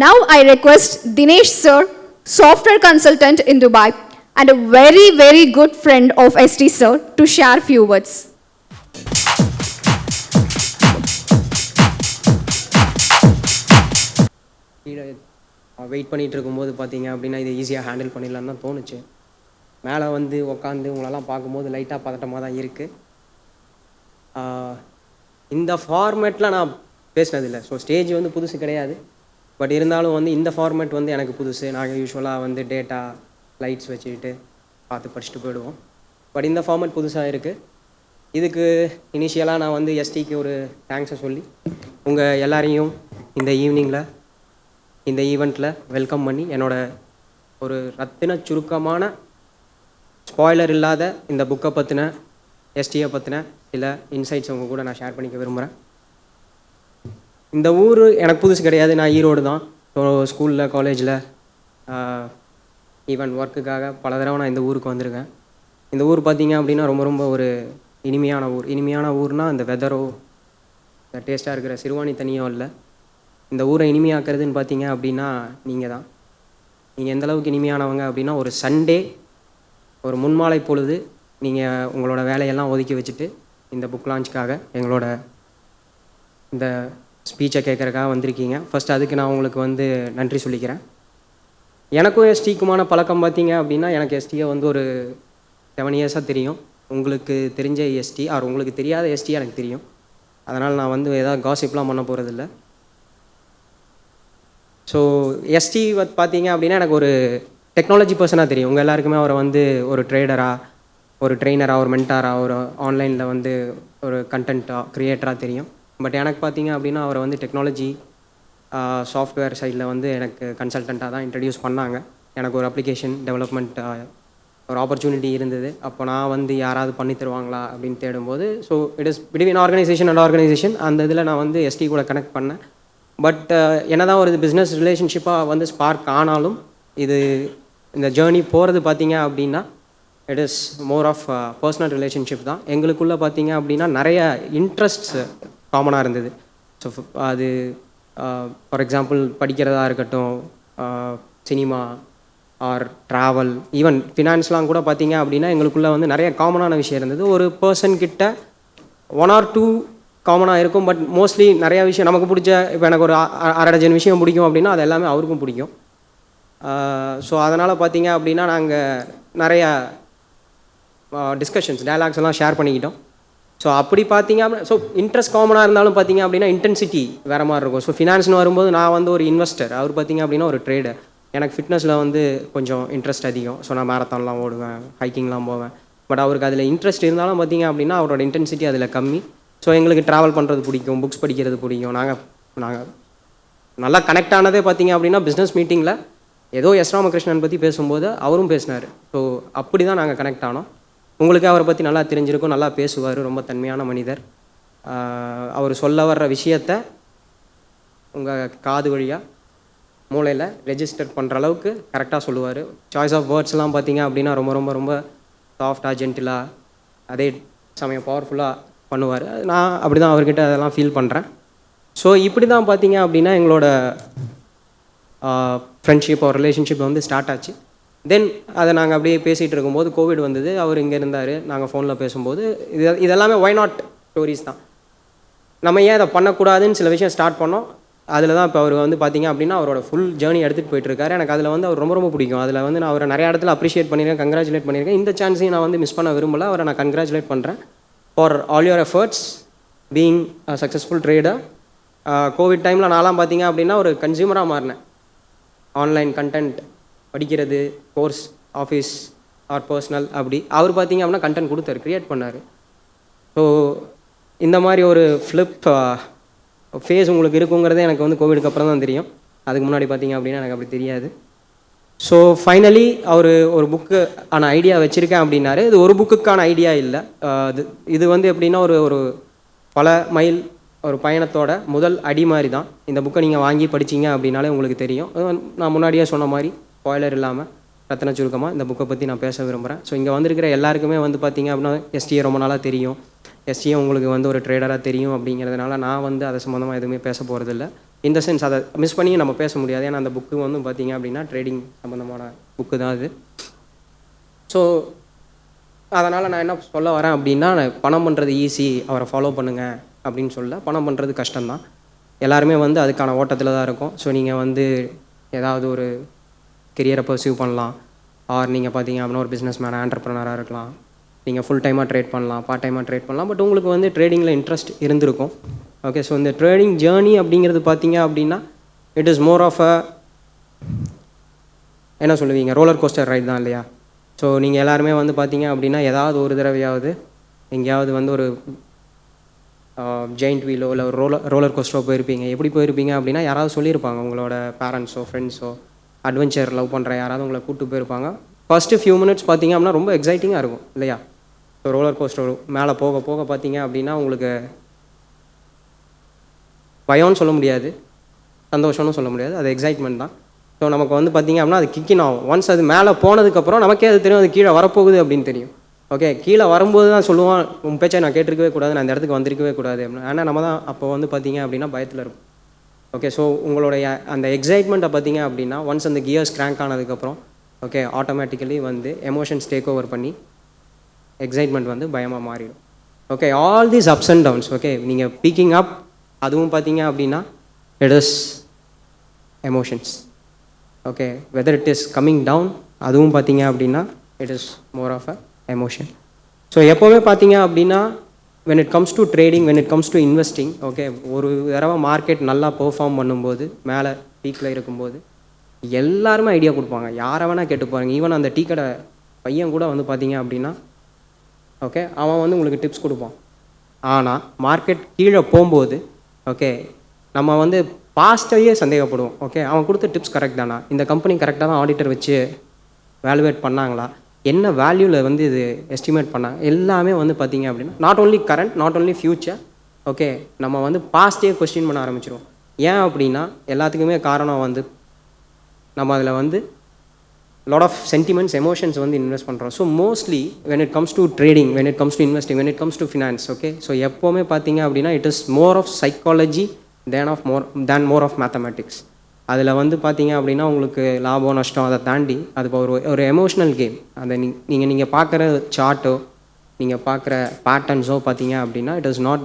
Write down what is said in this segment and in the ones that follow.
Now I request Dinesh sir, software consultant in Dubai and a very, very good friend of ST sir, to share few words. Wait பண்ணிகிட்டு இருக்கும்போது பார்த்தீங்க அப்படின்னா இதை ஈஸியாக handle பண்ணிடலான்னு தான் தோணுச்சு. மேலே வந்து உட்காந்து உங்களெல்லாம் பார்க்கும்போது லைட்டாக பதட்டமாக தான் இருக்குது. இந்த ஃபார்மேட்டில் நான் பேசினதில்லை. ஸோ ஸ்டேஜ் வந்து புதுசு கிடையாது. பட் இருந்தாலும் வந்து இந்த ஃபார்மேட் வந்து எனக்கு புதுசு. நாங்கள் யூஸ்வலாக வந்து டேட்டா லைட்ஸ் வச்சுக்கிட்டு பார்த்து படிச்சுட்டு போயிடுவோம். பட் இந்த ஃபார்மேட் புதுசாக இருக்குது. இதுக்கு இனிஷியலாக நான் வந்து எஸ்டிக்கு ஒரு தேங்க்ஸை சொல்லி உங்கள் எல்லாரையும் இந்த ஈவினிங்கில் இந்த ஈவெண்ட்டில் வெல்கம் பண்ணி என்னோட ஒரு ரத்தின சுருக்கமான ஸ்பாய்லர் இல்லாத இந்த புக்கை பற்றின எஸ்டியை பற்றின சில இன்சைட்ஸ் உங்கள் கூட நான் ஷேர் பண்ணிக்க விரும்புகிறேன். இந்த ஊர் எனக்கு புதுசு கிடையாது. நான் ஈரோடு தான். ஸோ ஸ்கூலில் காலேஜில் ஈவன் ஒர்க்குக்காக பல தடவை நான் இந்த ஊருக்கு வந்திருக்கேன். இந்த ஊர் பார்த்திங்க அப்படின்னா ரொம்ப ரொம்ப ஒரு இனிமையான ஊர். இனிமையான ஊர்னால் இந்த வெதரோ இந்த டேஸ்ட்டாக இருக்கிற சிறுவாணி தனியோ இல்லை. இந்த ஊரை இனிமையாக்குறதுன்னு பார்த்தீங்க அப்படின்னா நீங்கள் தான். நீங்கள் எந்தளவுக்கு இனிமையானவங்க அப்படின்னா ஒரு சண்டே ஒரு முன்மாலை பொழுது நீங்கள் உங்களோட வேலையெல்லாம் ஒதுக்கி வச்சுட்டு இந்த புக் லான்ச்சுக்காக எங்களோட இந்த ஸ்பீச்சை கேட்குறக்காக வந்திருக்கீங்க. ஃபஸ்ட் அதுக்கு நான் உங்களுக்கு வந்து நன்றி சொல்லிக்கிறேன். எனக்கும் எஸ்டிக்குமான பழக்கம் பார்த்தீங்க அப்படின்னா எனக்கு எஸ்டியை வந்து ஒரு 7 இயர்ஸாக தெரியும். உங்களுக்கு தெரிஞ்ச எஸ்டி ஆர் உங்களுக்கு தெரியாத எஸ்டி எனக்கு தெரியும். அதனால் நான் வந்து ஏதாவது காசிப்லாம் பண்ண போகிறதில்ல. ஸோ எஸ்டி பார்த்தீங்க அப்படின்னா எனக்கு ஒரு டெக்னாலஜி பர்சனாக தெரியும். உங்கள் எல்லாருக்குமே அவரை வந்து ஒரு ட்ரேடராக, ஒரு ட்ரெயினராக, ஒரு மென்டாராக, ஒரு ஆன்லைனில் வந்து ஒரு கண்டென்ட்டாக, க்ரியேட்டராக தெரியும். பட் எனக்கு பார்த்தீங்க அப்படின்னா அவரை வந்து டெக்னாலஜி சாஃப்ட்வேர் சைடில் வந்து எனக்கு கன்சல்டண்ட்டாக தான் இன்ட்ரடியூஸ் பண்ணாங்க. எனக்கு ஒரு அப்ளிகேஷன் டெவலப்மெண்ட் ஒரு ஆப்பர்ச்சுனிட்டி இருந்தது. அப்போ நான் வந்து யாராவது பண்ணி தருவாங்களா அப்படின்னு தேடும்போது so it is between organisation and organisation அந்த இதில் நான் வந்து எஸ்டி கூட கனெக்ட் பண்ணேன். பட் என்ன தான் ஒரு பிஸ்னஸ் ரிலேஷன்ஷிப்பாக வந்து ஸ்பார்க் ஆனாலும் இது இந்த ஜேர்னி போகிறது பார்த்தீங்க அப்படின்னா it is more of personal relationship தான். எங்களுக்குள்ளே பார்த்தீங்க அப்படின்னா நிறைய இன்ட்ரெஸ்ட்ஸ் காமனாக இருந்தது. ஸோ அது ஃபார் எக்ஸாம்பிள் படிக்கிறதா இருக்கட்டும், சினிமா ஆர் ட்ராவல், ஈவன் ஃபினான்ஸ்லாம் கூட பார்த்தீங்க அப்படின்னா எங்களுக்குள்ளே வந்து நிறைய காமனான விஷயம் இருந்தது. ஒரு பர்சன்கிட்ட 1 or 2 காமனாக இருக்கும். பட் மோஸ்ட்லி நிறையா விஷயம் நமக்கு பிடிச்ச, இப்போ எனக்கு ஒரு அரை டஜன் விஷயம் பிடிக்கும் அப்படின்னா அது எல்லாமே அவருக்கும் பிடிக்கும். ஸோ அதனால் பார்த்தீங்க அப்படின்னா நாங்கள் நிறையா டிஸ்கஷன்ஸ் டயலாக்ஸ் எல்லாம் ஷேர் பண்ணிக்கிட்டோம். ஸோ அப்படி பார்த்தீங்க அப்படின்னா ஸோ இன்ட்ரெஸ்ட் காமனாக இருந்தாலும் பார்த்தீங்க அப்படின்னா இன்டென்சிட்டி வேறு மாதிரி இருக்கும். ஸோ ஃபினான்ஸ்னு வரும்போது நான் வந்து ஒரு இன்வெஸ்டர், அவர் பார்த்தீங்க அப்படின்னா ஒரு ட்ரேடர். எனக்கு ஃபிட்னஸில் வந்து கொஞ்சம் இன்ட்ரெஸ்ட் அதிகம். ஸோ நான் மேரத்தான்லாம் ஓடுவேன், ஹைக்கிங்லாம் போவேன். பட் அவருக்கு அதில் இன்ட்ரெஸ்ட் இருந்தாலும் பார்த்தீங்க அப்படின்னா அவரோட இன்டென்சிட்டி அதில் கம்மி. ஸோ எங்களுக்கு ட்ராவல் பண்ணுறது பிடிக்கும், புக்ஸ் படிக்கிறது பிடிக்கும். நாங்கள் நல்லா கனெக்ட் ஆனதே பார்த்தீங்க அப்படின்னா பிஸ்னஸ் மீட்டிங்கில் ஏதோ எஸ் ராமகிருஷ்ணன் பற்றி பேசும்போது அவரும் பேசினார். ஸோ அப்படி தான் நாங்கள் கனெக்ட் ஆனோம். உங்களுக்கு அவரை பற்றி நல்லா தெரிஞ்சிருக்கும். நல்லா பேசுவார், ரொம்ப தன்மையான மனிதர். அவர் சொல்ல வர்ற விஷயத்தை உங்கள் காது வழியாக மூளையில் ரெஜிஸ்டர் பண்ணுற அளவுக்கு கரெக்டாக சொல்லுவார். சாய்ஸ் ஆஃப் வேர்ட்ஸ்லாம் பார்த்தீங்க அப்படின்னா ரொம்ப ரொம்ப ரொம்ப சாஃப்டாக, ஜென்டிலாக, அதே சமயம் பவர்ஃபுல்லாக பண்ணுவார். நான் அப்படி தான் அவர்கிட்ட அதெல்லாம் ஃபீல் பண்ணுறேன். ஸோ இப்படி தான் பார்த்தீங்க அப்படின்னா எங்களோட ஃப்ரெண்ட்ஷிப் ஒரு ரிலேஷன்ஷிப் வந்து ஸ்டார்ட் ஆச்சு. தென் அதை நாங்கள் அப்படியே பேசிகிட்டு இருக்கும்போது கோவிட் வந்தது. அவர் இங்கே இருந்தார், நாங்கள் ஃபோனில் பேசும்போது இதெல்லாமே ஒய் நாட் ஸ்டோரிஸ் தான். நம்ம ஏன் அதை பண்ணக்கூடாதுன்னு சில விஷயம் ஸ்டார்ட் பண்ணோம். அதில் தான் இப்போ அவர் வந்து பார்த்திங்க அப்படின்னா அவரோட ஃபுல் ஜேர்னி எடுத்துகிட்டு போயிட்டுருக்காரு. எனக்கு அதில் வந்து அவர் ரொம்ப ரொம்ப பிடிக்கும். அதில் வந்து நான் அவரை நிறையா இடத்துல அப்ரிஷியேட் பண்ணியிருக்கேன், கங்க்ராச்சுலேட் பண்ணியிருக்கேன். இந்த சான்ஸையும் நான் வந்து மிஸ் பண்ண விரும்பலை. அவரை நான் கங்க்ராச்சுலேட் பண்ணுறேன் for all your efforts being a successful trader. Covid டைமில் நான்லாம் பார்த்தீங்க அப்படின்னா ஒரு கன்சியூமராக மாறினேன். ஆன்லைன் கண்டென்ட் படிக்கிறது, கோர்ஸ், ஆஃபீஸ் ஆர் பர்சனல், அப்படி அவர் பார்த்தீங்க அப்படின்னா கண்டென்ட் கொடுத்தாரு, க்ரியேட் பண்ணார். ஸோ இந்த மாதிரி ஒரு ஃப்ளிப் ஃபேஸ் உங்களுக்கு இருக்குங்கிறதே எனக்கு வந்து கோவிடுக்கு அப்புறம் தான் தெரியும். அதுக்கு முன்னாடி பார்த்தீங்க அப்படின்னா எனக்கு அப்படி தெரியாது. ஸோ ஃபைனலி அவர் ஒரு புக்கு ஆன ஐடியா வச்சுருக்கேன் அப்படின்னாரு. இது ஒரு புக்குக்கான ஐடியா இல்லை. இது வந்து எப்படின்னா ஒரு பல மைல் ஒரு பயணத்தோட முதல் அடி மாதிரி தான். இந்த புக்கை நீங்கள் வாங்கி படிச்சிங்க அப்படின்னாலே உங்களுக்கு தெரியும். நான் முன்னாடியே சொன்ன மாதிரி ஸ்பாய்லர் இல்லாமல் ரத்தன சுருக்கமாக இந்த புக்கை பற்றி நான் பேச விரும்புகிறேன். ஸோ இங்கே வந்திருக்கிற எல்லாருக்குமே வந்து பார்த்திங்க அப்படின்னா எஸ்டியை ரொம்ப நாளாக தெரியும். எஸ்டியை உங்களுக்கு வந்து ஒரு ட்ரேடராக தெரியும். அப்படிங்கிறதுனால நான் வந்து அதை சம்மந்தமாக எதுவுமே பேச போகிறதில்ல. இந்த சென்ஸ் அதை மிஸ் பண்ணி நம்ம பேச முடியாது. ஏன்னா அந்த புக்கு வந்து பார்த்திங்க அப்படின்னா ட்ரேடிங் சம்மந்தமான புக்கு தான் அது. ஸோ அதனால் நான் என்ன சொல்ல வரேன் அப்படின்னா, பணம் பண்ணுறது ஈஸி, அவரை ஃபாலோ பண்ணுங்கள் அப்படின்னு சொல்ல, பணம் பண்ணுறது கஷ்டம்தான். எல்லாருமே வந்து அதுக்கான ஓட்டத்தில் தான் இருக்கும். ஸோ நீங்கள் வந்து ஏதாவது ஒரு கெரியரை பர்சியூ பண்ணலாம். ஆர் நீங்கள் பார்த்தீங்க அப்படின்னா ஒரு பிஸ்னஸ் மேன், ஆண்டர்ப்ரனராக இருக்கலாம். நீங்கள் ஃபுல் டைமாக ட்ரேட் பண்ணலாம், பார்ட் டைமாக ட்ரேட் பண்ணலாம். பட் உங்களுக்கு வந்து ட்ரேடிங்கில் இன்ட்ரெஸ்ட் இருந்திருக்கும். ஓகே, ஸோ இந்த ட்ரேடிங் ஜேர்னி அப்படிங்கிறது பார்த்தீங்க அப்படின்னா it is more of a என்ன சொல்லுவீங்க, ரோலர் கோஸ்டர் ரைட் தான் இல்லையா? ஸோ நீங்கள் எல்லாருமே வந்து பார்த்தீங்க அப்படின்னா ஏதாவது ஒரு தடவையாவது எங்கேயாவது வந்து ஒரு ஜெயிண்ட் வீலோ இல்லை ஒரு ரோலர் கோஸ்டரோ போயிருப்பீங்க. எப்படி போயிருப்பீங்க அப்படின்னா யாராவது சொல்லியிருப்பாங்க, உங்களோட பேரண்ட்ஸோ ஃப்ரெண்ட்ஸோ அட்வென்ச்சர் லவ் பண்ணுற யாராவது உங்களை கூப்பிட்டு போயிருப்பாங்க. ஃபஸ்ட்டு ஃபியூ மினிட்ஸ் பார்த்தீங்க அப்படின்னா ரொம்ப எக்ஸைட்டிங்காக இருக்கும் இல்லையா? ஸோ ரோலர் கோஸ்டர் மேலே போக போக பார்த்தீங்க அப்படின்னா உங்களுக்கு பயம்னு சொல்ல முடியாது, சந்தோஷம்னு சொல்ல முடியாது, அது எக்ஸைட்மெண்ட் தான். ஸோ நமக்கு வந்து பார்த்திங்க அப்படின்னா அது கிக்கின் ஆகும். ஒன்ஸ் அது மேலே போனதுக்கப்புறம் நமக்கே அது தெரியும், அது கீழே வரப்போகுது அப்படின்னு தெரியும். ஓகே, கீழே வரும்போது தான் சொல்லுவான், உன் பேச்சை நான் கேட்டிருக்கவே கூடாது, நான் இந்த இடத்துக்கு வந்திருக்கவே கூடாது அப்படின்னு. ஆனால் நம்ம தான் அப்போ வந்து பார்த்திங்க அப்படின்னா பயத்தில் இருக்கும். ஓகே, ஸோ உங்களுடைய அந்த எக்ஸைட்மெண்ட்டை பார்த்திங்க அப்படின்னா ஒன்ஸ் அந்த கியர்ஸ் கிராங்க் ஆனதுக்கப்புறம் ஓகே ஆட்டோமேட்டிக்கலி வந்து எமோஷன்ஸ் டேக் ஓவர் பண்ணி எக்ஸைட்மெண்ட் வந்து பயமாக மாறிடும். Okay, all these ups and downs. Okay, நீங்கள் பீக்கிங் அப் அதுவும் பார்த்தீங்க அப்படின்னா it is emotions. Okay, whether it is coming down அதுவும் பார்த்தீங்க அப்படின்னா it is more of a emotion. So எப்போவுமே பார்த்தீங்க அப்படின்னா when it comes to trading, when it comes to investing, okay, ஒரு தடவை மார்க்கெட் நல்லா பெர்ஃபார்ம் பண்ணும்போது மேலே பீக்கில் இருக்கும்போது எல்லாருமே ஐடியா கொடுப்பாங்க, யாரை வேணால் கேட்டு பாருங்கள். ஈவன் அந்த டீ கடை பையன் கூட வந்து பார்த்தீங்க அப்படின்னா ஓகே அவன் வந்து உங்களுக்கு டிப்ஸ் கொடுப்பான். ஆனால் மார்க்கெட் கீழே போகும்போது ஓகே நம்ம வந்து பாஸ்ட்டையே சந்தேகப்படுவோம். ஓகே, அவன் கொடுத்த டிப்ஸ் கரெக்ட் தானா, இந்த கம்பெனி கரெக்டாக தான் ஆடிட்டர் வச்சு வேல்யூவேட் பண்ணாங்களா, என்ன வேல்யூவில் வந்து இது எஸ்டிமேட் பண்ணாங்க, எல்லாமே வந்து பார்த்திங்க அப்படின்னா not only current, not only future. Okay, நம்ம வந்து பாஸ்ட்டே கொஸ்டின் பண்ண ஆரம்பிச்சிடுவோம். ஏன் அப்படின்னா எல்லாத்துக்குமே காரணம் வந்து நம்ம அதில் வந்து லாட் ஆஃப் சென்டிமெண்ட்ஸ், எமோஷன்ஸ் வந்து இன்வெஸ்ட் பண்ணுறோம். So mostly when it comes to trading, when it comes to investing, when it comes to finance, okay, so எப்போவுமே பார்த்தீங்க அப்படின்னா it is more of psychology than more of mathematics. அதில் வந்து பார்த்தீங்க அப்படின்னா உங்களுக்கு லாபம் நஷ்டம் அதை தாண்டி அது ஒரு எமோஷ்னல் கேம். அதை நீங்கள் பார்க்குற சார்ட்டோ நீங்கள் பார்க்குற பேட்டர்ன்ஸோ பார்த்தீங்க அப்படின்னா it is not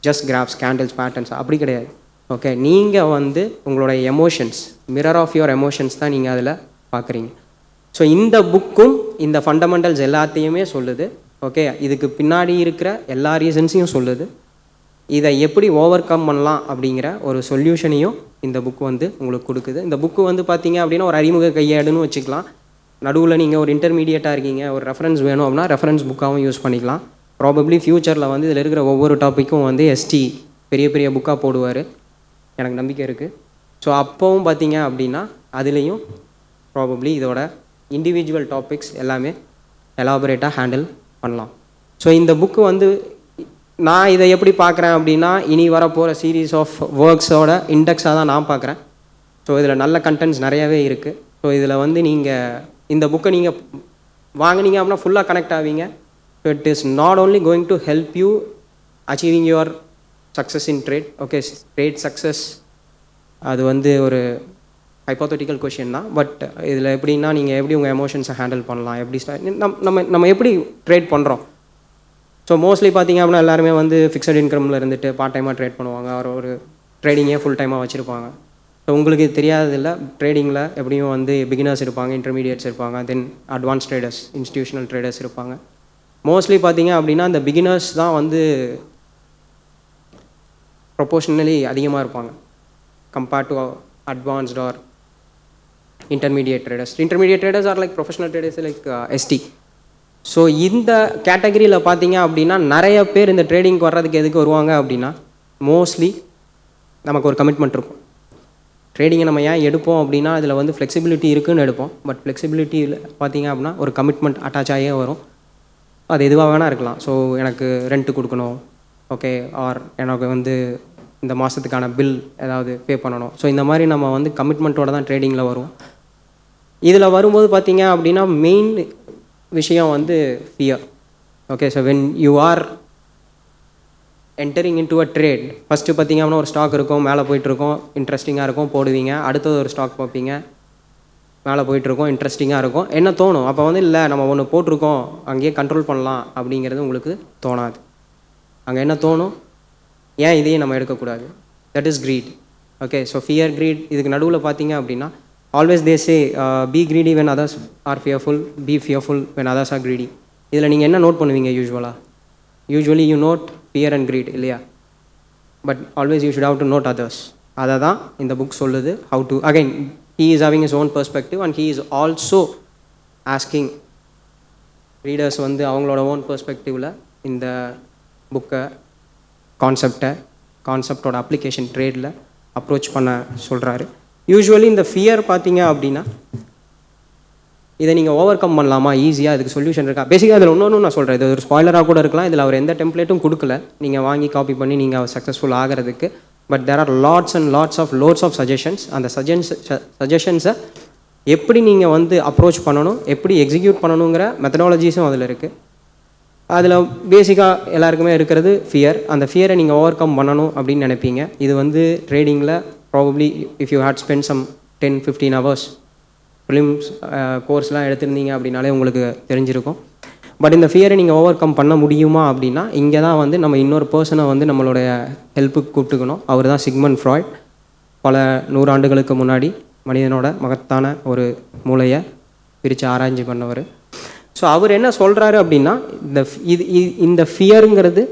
just graphs, candles, patterns அப்படி கிடையாது. ஓகே, நீங்கள் வந்து உங்களோட emotions, mirror of your emotions தான் நீங்கள் அதில் பார்க்குறீங்க. ஸோ இந்த புக்கும் இந்த ஃபண்டமெண்டல்ஸ் எல்லாத்தையுமே சொல்லுது. ஓகே, இதுக்கு பின்னாடி இருக்கிற எல்லா ரீசன்ஸையும் சொல்லுது. இதை எப்படி ஓவர் கம் பண்ணலாம் அப்படிங்கிற ஒரு சொல்யூஷனையும் இந்த புக்கு வந்து உங்களுக்கு கொடுக்குது. இந்த புக்கு வந்து பார்த்தீங்க அப்படின்னா ஒரு அறிமுக கையேடுன்னு வச்சுக்கலாம். நடுவில் நீங்கள் ஒரு இன்டர்மீடியட்டாக இருக்கீங்க, ஒரு ரெஃபரன்ஸ் வேணும் அப்படின்னா ரெஃபரன்ஸ் புக்காகவும் யூஸ் பண்ணிக்கலாம். ப்ராபப்ளி ஃப்யூச்சரில் வந்து இதில் இருக்கிற ஒவ்வொரு டாப்பிக்கும் வந்து எஸ்டி பெரிய பெரிய புக்காக போடுவார், எனக்கு நம்பிக்கை இருக்குது. ஸோ அப்போவும் பார்த்தீங்க அப்படின்னா அதுலேயும் ப்ராபப்ளி இதோட இண்டிவிஜுவல் டாபிக்ஸ் எல்லாமே எலாபரேட்டாக ஹேண்டில் பண்ணலாம். ஸோ இந்த புக்கு வந்து நான் இதை எப்படி பார்க்குறேன் அப்படின்னா இனி வரப்போகிற சீரீஸ் ஆஃப் ஒர்க்ஸோட இண்டெக்ஸாக தான் நான் பார்க்குறேன். ஸோ இதில் நல்ல கண்டென்ட்ஸ் நிறையவே இருக்குது. ஸோ இதில் வந்து நீங்கள் இந்த புக்கை நீங்கள் வாங்கினீங்க அப்படின்னா ஃபுல்லாக கனெக்ட் ஆவீங்க. So it is not only going to help you achieving your success in trade. Okay, trade success அது வந்து ஒரு ஹைப்போதெட்டிக்கல் கொஷின் தான். பட் இதில் எப்படின்னா நீங்கள் எப்படி உங்கள் எமோஷன்ஸை ஹேண்டில் பண்ணலாம், எப்படி நம்ம எப்படி ட்ரேட் பண்ணுறோம். ஸோ மோஸ்ட்லி பார்த்தீங்க அப்படின்னா எல்லாருமே வந்து ஃபிக்ஸட் இன்கமில் இருந்துட்டு பார்ட் டைமாக ட்ரேட் பண்ணுவாங்க, ஒரு ட்ரேடிங்கே ஃபுல் டைமாக வச்சுருப்பாங்க. ஸோ உங்களுக்கு தெரியாததில்ல, ட்ரேடிங்கில் எப்படியும் வந்து பிகினர்ஸ் இருப்பாங்க, இன்டர்மீடியட்ஸ் இருப்பாங்க, தென் அட்வான்ஸ் ட்ரேடர்ஸ், இன்ஸ்டிடியூஷனல் ட்ரேடர்ஸ் இருப்பாங்க. மோஸ்ட்லி பார்த்தீங்க அப்படின்னா இந்த பிகினர்ஸ் தான் வந்து ப்ரொபோஷனலி அதிகமாக இருப்பாங்க compared to advanced or intermediate traders. Intermediate traders are like professional traders like ST. So இந்த கேட்டகரியில் பார்த்தீங்க அப்படின்னா நிறைய பேர் இந்த ட்ரேடிங்க்கு வர்றதுக்கு எதுக்கு வருவாங்க அப்படின்னா மோஸ்ட்லி நமக்கு ஒரு கமிட்மெண்ட் இருக்கும். ட்ரேடிங்கை நம்ம ஏன் எடுப்போம் அப்படின்னா அதில் வந்து ஃப்ளெக்சிபிலிட்டி இருக்குதுன்னு எடுப்போம். பட் ஃப்ளெக்சிபிலிட்டியில் பார்த்தீங்க அப்படின்னா ஒரு கமிட்மெண்ட் அட்டாச் ஆகியே வரும். அது எதுவாக வேணால் இருக்கலாம். ஸோ எனக்கு ரெண்ட்டு கொடுக்கணும், ஓகே, ஆர் எனக்கு வந்து இந்த மாதத்துக்கான பில் ஏதாவது பே பண்ணணும். ஸோ இந்த மாதிரி நம்ம வந்து கமிட்மெண்ட்டோடு தான் ட்ரேடிங்கில் வரும். இதில் வரும்போது பார்த்தீங்க அப்படின்னா மெயின் விஷயம் வந்து fear. Okay, so when you are entering into a trade. First பார்த்தீங்கன்னா ஒரு ஸ்டாக் இருக்கும், மேலே போயிட்டுருக்கும், இன்ட்ரெஸ்டிங்காக இருக்கும், போடுவீங்க. அடுத்தது ஒரு ஸ்டாக் பார்ப்பீங்க, மேலே போயிட்டுருக்கோம், இன்ட்ரெஸ்டிங்காக இருக்கும். என்ன தோணும் அப்போ வந்து, இல்லை நம்ம ஒன்று போட்டிருக்கோம் அங்கேயே கண்ட்ரோல் பண்ணலாம் அப்படிங்கிறது உங்களுக்கு தோணாது. அங்கே என்ன தோணும், ஏன் இதையே நம்ம எடுக்கக்கூடாது? That is greed. Okay, so fear, greed இதுக்கு நடுவில் பார்த்தீங்க அப்படின்னா, always they say be greedy when others are fearful, be fearful when others are greedy. இதில் நீங்கள் என்ன நோட் பண்ணுவீங்க usually you note fear and greed இல்லையா? But always you should have to note others. அதை தான் இந்த புக் சொல்லுது. How to again he is having his own perspective and he is also asking readers வந்து அவங்களோட own பெர்ஸ்பெக்டிவில் இந்த புக்கை கான்செப்டோட application ட்ரேடில் approach பண்ண சொல்கிறாரு. யூஸ்வலி இந்த ஃபியர் பார்த்தீங்க அப்படின்னா, இதை நீங்கள் ஓவர் கம் பண்ணலாமா ஈஸியாக, அதுக்கு சொல்யூஷன் இருக்கா? பேசிக்காக அதில் இன்னொன்று நான் சொல்கிறேன், இது ஒரு ஸ்பாய்லராக கூட இருக்கலாம். இதில் அவர் எந்த டெம்ப்ளேட்டும் கொடுக்கல நீங்கள் வாங்கி காப்பி பண்ணி நீங்கள் சக்ஸஸ்ஃபுல் ஆகிறதுக்கு. But there are loads of suggestions. அந்த சஜஷன்ஸை எப்படி நீங்கள் வந்து அப்ரோச் பண்ணணும், எப்படி எக்ஸிக்யூட் பண்ணணுங்கிற மெத்தடாலஜிஸும் அதில் இருக்குது. அதில் பேசிக்காக எல்லாருக்குமே இருக்கிறது ஃபியர். அந்த ஃபியரை நீங்கள் ஓவர் கம் பண்ணணும் அப்படின்னு நினைப்பீங்க. இது வந்து ட்ரேடிங்கில் probably if you had spent some 10-15 hours prelims கோர்ஸ்லாம் எடுத்திருந்தீங்க அப்படின்னாலே உங்களுக்கு தெரிஞ்சிருக்கும். பட் இந்த ஃபியரை நீங்கள் ஓவர் கம் பண்ண முடியுமா அப்படின்னா, இங்கே தான் வந்து நம்ம இன்னொரு பர்சனை வந்து நம்மளுடைய ஹெல்ப்புக்கு கூப்பிட்டுக்கணும். அவர் தான் சிக்மண்ட் ஃப்ராய்ட். பல 100 ஆண்டுகளுக்கு முன்னாடி மனிதனோட மகத்தான ஒரு மூளையை பிரித்து ஆராய்ச்சி பண்ணவர். ஸோ அவர் என்ன சொல்கிறாரு அப்படின்னா, இந்த ஃபியருங்கிறது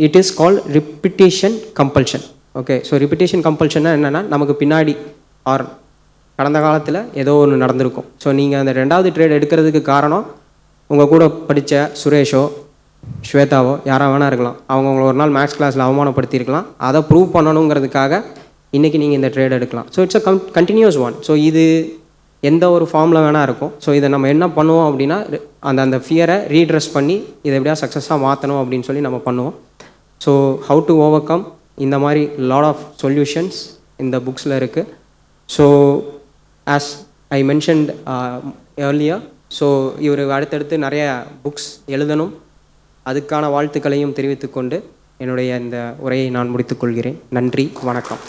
it is called repetition compulsion. Okay, so repetition கம்பல்ஷன்னா என்னென்னா, நமக்கு பின்னாடி ஆர் கடந்த காலத்தில் ஏதோ ஒன்று நடந்திருக்கும். ஸோ நீங்கள் அந்த 2வது ட்ரேட் எடுக்கிறதுக்கு காரணம் உங்கள் கூட படித்த சுரேஷோ ஸ்வேதாவோ யாராக வேணா இருக்கலாம். அவங்க உங்களை ஒரு நாள் மேக்ஸ் கிளாஸில் அவமானப்படுத்தியிருக்கலாம். அதை ப்ரூவ் பண்ணணுங்கிறதுக்காக இன்றைக்கி நீங்கள் இந்த ட்ரேட் எடுக்கலாம். So it's a continuous one. So இது எந்த ஒரு ஃபார்மில் வேணால் இருக்கும். ஸோ இதை நம்ம என்ன பண்ணுவோம் அப்படின்னா, அந்த ஃபியரை ரீட்ரெஸ் பண்ணி இதை எப்படியா சக்ஸஸாக மாற்றணும் அப்படின்னு சொல்லி நம்ம பண்ணுவோம். So how to over come, இந்த மாதிரி லாட் ஆஃப் சொல்யூஷன்ஸ் இந்த புக்ஸில் இருக்குது. So as I mentioned earlier, so இவர் அடுத்தடுத்து நிறைய புக்ஸ் எழுதணும், அதுக்கான வாழ்த்துக்களையும் தெரிவித்துக்கொண்டு என்னுடைய இந்த உரையை நான் முடித்துக்கொள்கிறேன். நன்றி, வணக்கம்.